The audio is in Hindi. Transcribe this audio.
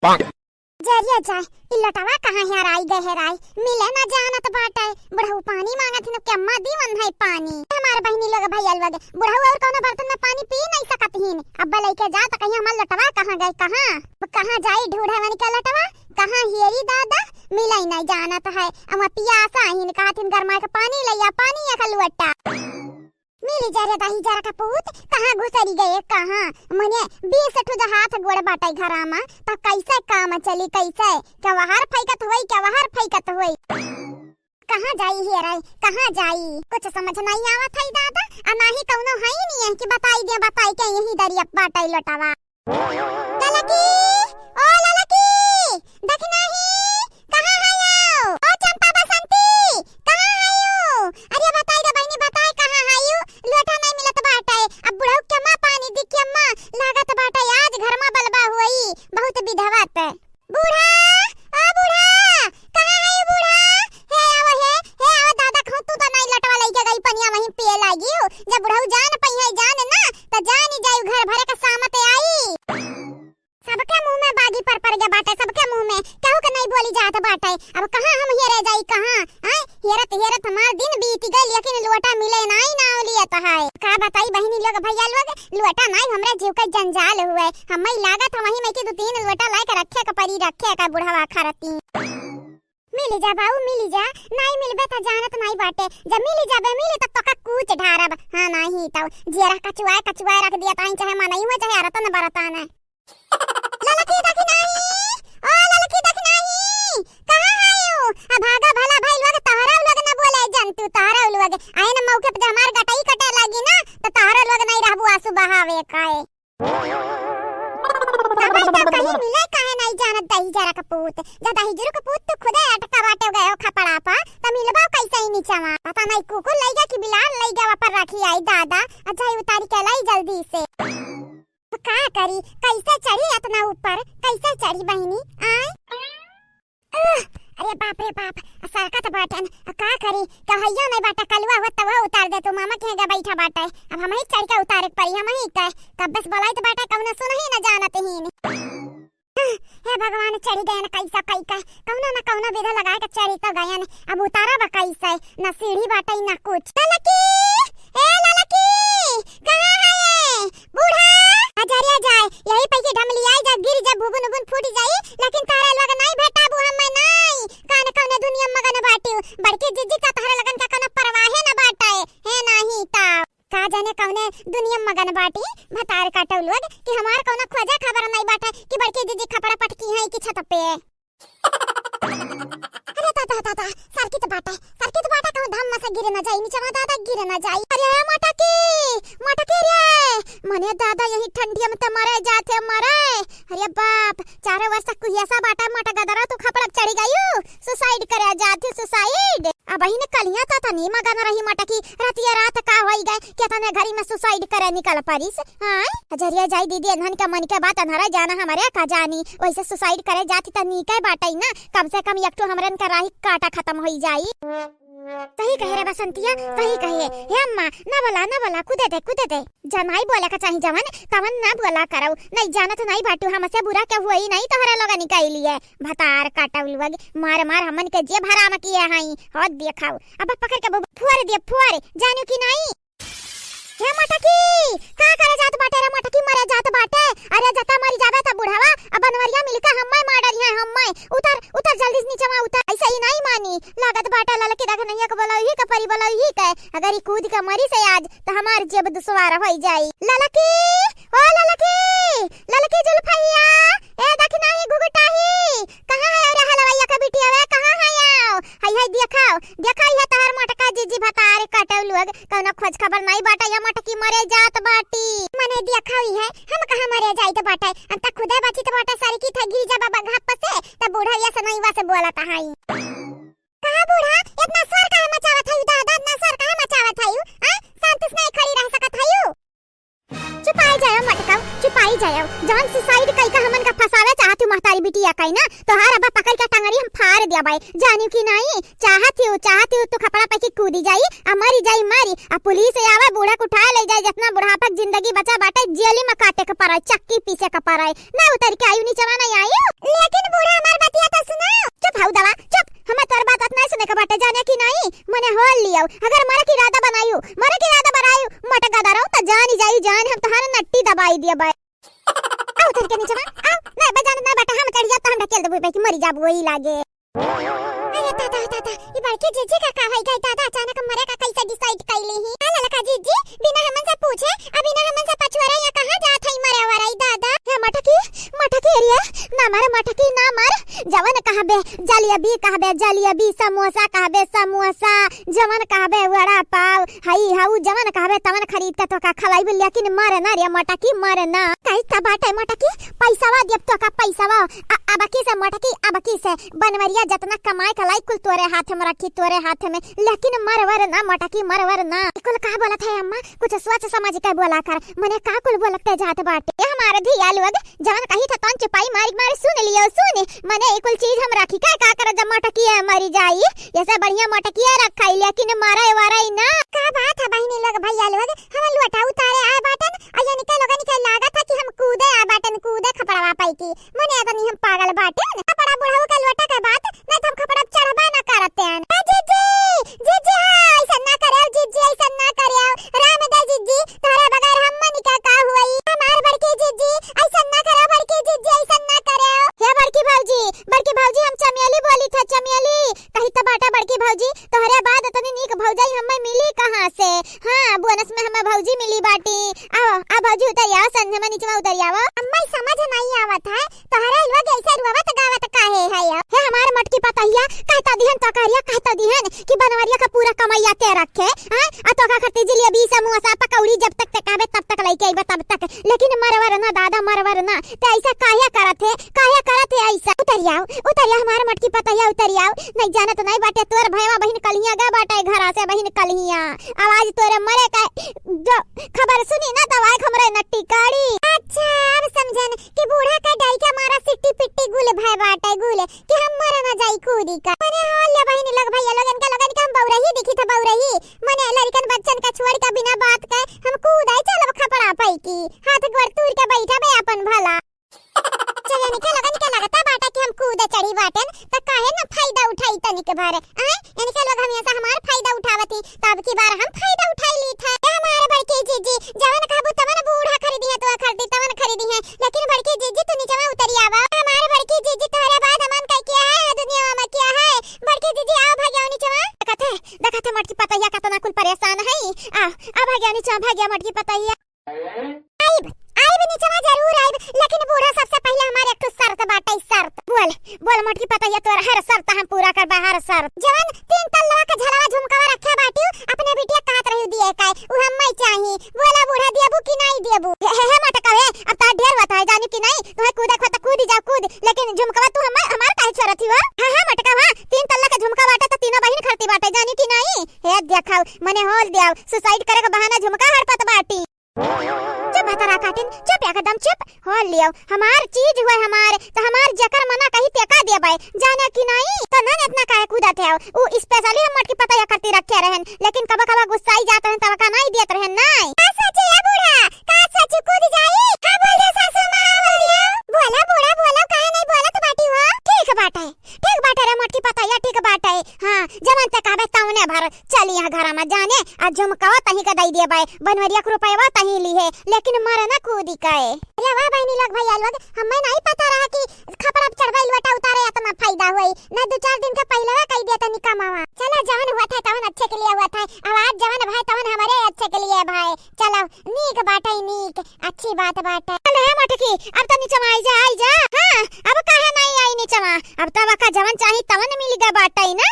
जरिया जाए इ लटवा कहाँ हेराई गहराई मिले ना जानत बाटे। बुढ़ऊ पानी मांगत हिन के अम्मा दीवन है पानी। हमारे बहनी लोग भैया लोग बुढ़ऊ और कोनो बर्तन में पानी पी नहीं सकत हिन। अब्बा लेके जा त कहीं हमार लटवा कहाँ गए कहाँ जाई ढूंढे वानी का लटवा कहाँ हेरी दादा मिले नहीं जानत है। अम्मा पियासा हिन कहथिन गरमा के पानी लइया पानी या खलुट्टा मिली जरे दाही जरा का पूत कहाँ घुसरी गए कहाँ मने 20 ठो हाथ गोड़ बाटे घरामा त कैसे काम चली कैसे कवहार फैकत होई कहाँ जाई हेराई कहाँ जाई कुछ समझ नहीं आवत है दादा। आ नाही कौनो है नहीं है कि बताई के यही दरिया बाटे लटावा। ललकी ओ ललकी देख नहीं कहाँ आयो ओ चंपा बसंती कहाँ आयो। अरे बताई रे बहनी बताई कहाँ आयो लोटा नहीं मिलत बाटे। अब बुढ़ऊ के मां पानी दी के मां लागत बाटे आज घर में बलबा हुई बहुत विधवत बूढ़ा ओ बूढ़ा कहाँ आयो बूढ़ा हे आओ दादा खो तू तो नहीं लटवा लेके गई पनिया वहीं पिए लागी जब बुढ़ऊ जान पई है जान ना त जान ही जाई घर भरे का सामते आई। सबके मुंह में बागी पर गया बाटे सबके मुंह में कहू के नहीं बोली जात बाटे। अब कहां हम हेरे जाई कहां आए हेरत हमार दिन बीत गई लेकिन लोटा मिले नहीं ना लियत है। का बताई बहनी लोग भैया लोग लोटा नहीं हमरे जीव का जंजाल हुए हमें लागत वहीं में कि 2-3 लोटा लाके रखे का परी रखे का बुढ़वा खरती मिली जा बाऊ मिली जा नहीं मिलबे त जानत नहीं बाटे जब मिली जाबे मिली त तो का कूच ढारब हां नहीं तो जेरा कचुआ रख दिया ताई चाहे मां नहीं हो चाहे रतन बरतान ललकी देख नहीं ओ ललकी देख नहीं कहां आयो आ भागा भला भाई लोग तहरा लोग न बोले जंतु तहरा लोग आए न मौके पे हमार गटाई कटे लगी ना त तहरा लोग नहीं रहबू आंसू बहावे काए कहीं मिले काहे नहीं जानत दही जरा का पूत जब दही जरू का पूत तो खुदे अटका बाटे गए खपड़ा पा त मिलबा कैसे ही नीचवा पता नहीं कुकुर लइगा कि बिलाल लइगा पर रखी आई दादा अच्छा उतारी के लाई जल्दी से का करी कैसे चढ़ी इतना ऊपर कैसे चढ़ी बहनी आए अरे बाप रे बाप सरकत बाटन का करी कहैया नहीं बाटा कलवा हो तब उतार दे तो मामा केगा बैठा बाटे अब हम ही चढ़ के उतारे परी हम ही कह तब बस बोलाई तो बाटा कौन सुन ही न जानत ही हे भगवान चढ़ी गए न कैसा कौना न कौना विधा लगा के चढ़ी तो गए न अब उतारा बा कैसे न सीढ़ी बाटे न कुछ ललकी ए ललकी कहां है बूढ़ा अजरिया जाए यही पैके ढमली आई जब गिर जब भुबुन बुन फूट जाई लेकिन तारा लोग नहीं भेटाबू हम नहीं कान कौन दुनिया मगन बाटी बड़के जिज्जी का तारा लगन का कना परवाह न बाटे है नहीं ता का जाने कौने दुनिया मगन बाटी भतार काटौ लोग कि हमार कौना खोजा खबर नहीं बाटे कि बड़के जिज्जी खपड़ा पटकी है कि छत पे अरे ताता सरकी तो बाटे कहूं धाम में से गिरे न जाई नीचे में दादा गिरे न जाई। अरे मटकी रे मने दादा यही ठंडिया में तो मरे जाते मरे। अरे बाप 4 वर्ष तक कुहियासा बाटा मट गदरा तू खपड़ा चढ़ी गई सुसाइड करे जाती सुसाइड अब ही ने कलिया ता नी मगन रही मटकी रातिया रात का होई गए के तने घरी में सुसाइड करे निकल परिस हां अजरिया जाई दीदी अनहन का मन के बात अनहरा जाना हमारे का जानी वैसे सुसाइड करे जाती त नी के बाटई ना कम से कम एक तो हमरन का राही काटा खत्म होई जाई। सही कहे रे बसंतिया सही कहे हे अम्मा ना बोला कूदे दे जमाई बोला का चाही जवन तवन ना बोला करो नहीं जानत नहीं बाटू हमसे बुरा क्या हुई नहीं तोहरा लोग निकाली है भतार काटौल वग मार हमन के जे भराम किए हई हद देखाओ अब पकड़ के फुआरे दे फुआरे जानू की नहीं हे मटकी का करे जात बाटे रे मटकी मरे जात बाटे। अरे जता मरी जाबे त बुढ़ावा अब बनवरिया मिलके हम्मै मारली है हम्मै उतर जल्दी नीचे में उतर ऐसे ही नहीं मानी लागत बाटे ललकी देख नहीं के बोला ही के परी बोला ही के अगर ही कूद के मरी से आज तो हमार जेब दुसवार होई जाई। ललकी ओ ललकी जुल्फैया ए देख नहीं घुघटाही कहां है रे हलवैया का बिटिया वे कहां है हाय देखाओ है तहर मटका जीजी भतार काटौ लोग कौनो खोज खबर नहीं बाटा या मटकी मरे जात बाटी मने देखाई है हम कहां मरे जाई तो बाटा अंत खुदे बची तो बाटा सारी की थगी जा बाबा घाप से त बूढ़ा या से नहीं वासे बोलता हाई कहां बूढ़ा इतना सर काहे मचावत हई दादा इतना सर काहे मचावत हई शांति से नहीं खड़ी रह सकत हई चुपाई जाओ जान सुसाइड कई का हमन का फसावे चाहती महतारी बिटिया कई ना तोहार अब पकड़ के टंगरी हम फाड़ दिया भाई जानियो कि नहीं चाहती हो तो खपड़ा पे की कूदी जाई मरी जाई मारी आ पुलिस आवे बूढ़ा को उठा ले जाए जितना बुढ़ापा जिंदगी बचा बाटे जेली में काटे के पराई चक्की पीछे के पराई ना उतर के आयु नीचे नहीं आयु लियो अगर मरे की इरादा बनायू मटक गदा रहो त जान ही जाई जान हम तहार नट्टी दबाई दिया बाय आओ तन के नीचे आओ नहीं बजान ना बेटा हम चढ़ जाता हम ढकेल देबो पे कि मरी जाब वही लागे अरे ताता ई बड़के जीजी का भाई गई दादा अचानक मरे का कैसे डिसाइड कैली ही आला लका जीजी बिना हमन से पूछे अभी ना हमन से पछुआरा या कहां जात हई मरे वराई दादा हे मटकी एरिया ना मारे मटकी ना मार जवन कहबे जलियाबी समोसा कहबे समोसा जवन कहबे वड़ा पाव हई हाउ जवन कहबे तवन खरीद के तो का खलाइबे लेकिन मारे ना रे मटकी मारे ना कई का बाटे मटकी पैसावा देब तो का पैसावा अबकी से मटकी अबकी से बनवरिया जतना कमाई खलाई कुल तोरे हाथ में रखी तोरे हाथ में लेकिन मरवर ना मटकी मरवर ना कुल का बोलत है अम्मा कुछ सोच समझ के बोला कर मने का कुल बोलते जात बाटे हमारे धिया लोग जवन कही था तन चुपाई मारी सुन लियो सुन मने कुल चीज हम रखी का कर जब मटकी मरी जाई ऐसे बढ़िया मटकी रखाई लेकिन मारे वाराई ना का बात है बहनी लोग भैया लोग हम लुटा उतारे आ बाटन अया निकल लागा था कि हम कूदे आ बाटन कूदे खपड़वा पाई की मने तो नहीं हम पागल बाटन खपड़ा बुढ़ाऊ का लुटा का बात नहीं हम खपड़ा चढ़बा ना करते हैं जीजी ऐसा ना करे जीजी ऐसा ना करे रामदा जीजी तोरे बगैर हम मन का हुई हमार बड़की जीजी ऐसा ना करे बड़की जीजी ऐसा ना करे हे बड़की भौजी हम चमेली बोली था चमेली कही तो बाटा बड़की भौजी तोहरे बाद इतनी नीक भौजाई हमें मिली कहां से हां बोनस में हमें भौजी मिली बाटी आओ आ भौजी उतरिया संध में नीचे उतरियावा अम्मा समझ नहीं आवत है तोहरे लोग ऐसे रुवत गावत काहे है हे हमार मटकी पतैया कहता दिहन तो कहता दिहन कि बनवरिया का पूरा कमाइया ते रखे हां आ तो का करते जलेबी समोसा पकौड़ी जब तक तकाबे तब तक लेके आइबे तब तक लेकिन मरवर ना दादा मरवर ना ते ऐसा काहे करत है ऐसा उतरिया हमार मटकी पतैया उतरिया नहीं जाने तो नहीं बाटे तोर भैया बहन कलिया गा बाटे घर से बहन कलिया आवाज तोरे मरे का जो खबर सुनी ना दवाई हमरे नट्टी काड़ी अच्छा अब समझन कि बूढ़ा का डाई के मारा सिट्टी पिट्टी गुल भाई बाटे गुल कि हम मर ना जाई कूदी का मने हाल बहन लोग भैया लोगन का हम बौरही दिखी था बौरही मने लड़कन बच्चन का छोड़ के बिना बात के हम कूदाई चलब खपड़ा पाई की हाथ गोड़ तूर के बैठा बे अपन भला चले निकल लगता बाटा कि हम कूदे चढ़ी बाटन त काहे ना फायदा उठाई तनिक भर यानी के लोग हमेशा हमार फायदा उठावती तब की बार हम फायदा उठाई ली था हमारे बड़के जीजी जवन कहबो तवन बूढ़ा खरीदी है तो खरीदी तवन खरीदी है लेकिन बड़के जीजी तू नीचे उतरी आवा हमारे बड़के जीजी तोरे बाद हमन कह किया है दुनिया में क्या है बड़के जीजी आओ भाग्या नीचे देखते मटकी पतैया का तना कुल परेशान है आ भाग्या नीचे भाग्या मटकी पतैया आइब नीचे जरूर आइब लेकिन बूढ़ा सबसे पहले हमारे एक शर्त बाटे शर्त बोल मटकी पतैया तोर हर शर्त हम पूरा करबा हर शर्त जवन 3 तल्ला का झलवा झुमकावा रखा बाटी अपने बिटिया कहत रही दिए काय उ हम मैं चाही बोला बूढ़ा देबू कि नहीं देबू हे मटका है अब ता ढेर बता जानी कि नहीं तोहे कूदा खत कूद जा कूद लेकिन झुमकावा तू हमार काहे छोरत ही हां मटका हां 3 तल्ला का झुमका बाटे त तीनों बहिन खरती बाटे जानी कि नहीं हे देखाओ मने होल देव सुसाइड करे का बहाना झुमका हड़पत बाटी चुप हतरा काटिन चुप एकदम चुप हो लियो हमार चीज हुआ हमार तो हमार जकर मना कही तेका दे बाय जाने कि नहीं तो न इतना काहे कूदा थे वो स्पेशली हम मटकी पतैया करती रखे रहन लेकिन कबा गुस्साई जात रहन तब का नहीं देत रहन नहीं का सच है बूढ़ा का सच कूद जाई का बोल दे सासू मां बोला बूढ़ा काहे नहीं बोलत बाटी हो ठीक बाटे रे मटकी पतैया ठीक बाटे हां जमन तक आबे तौने भर चली यहां घर में जाने आ झुमकावा तही का दई दे बाय बनवरिया के रुपया तही ली है लेकिन मरे ना कूदी काए अरे वाह बहनी लोग भैया लोग हमें नहीं पता रहा कि खपड़ा चढ़वाई लटा उतारे इतना फायदा होई ना 2-4 दिन का पहले कह दिया था निकमावा चलो जवन हुआ था तवन अच्छे के लिए हुआ था आवाज जवन भाई तवन हमारे अच्छे के लिए भाई चलो नीक बाटे नीक अच्छी बात बाटे चल है मटकी अब तो नीचे आई जा हां अब काहे नहीं आई नीचे अब तब का जवन चाही तवन मिल गया बाटे ना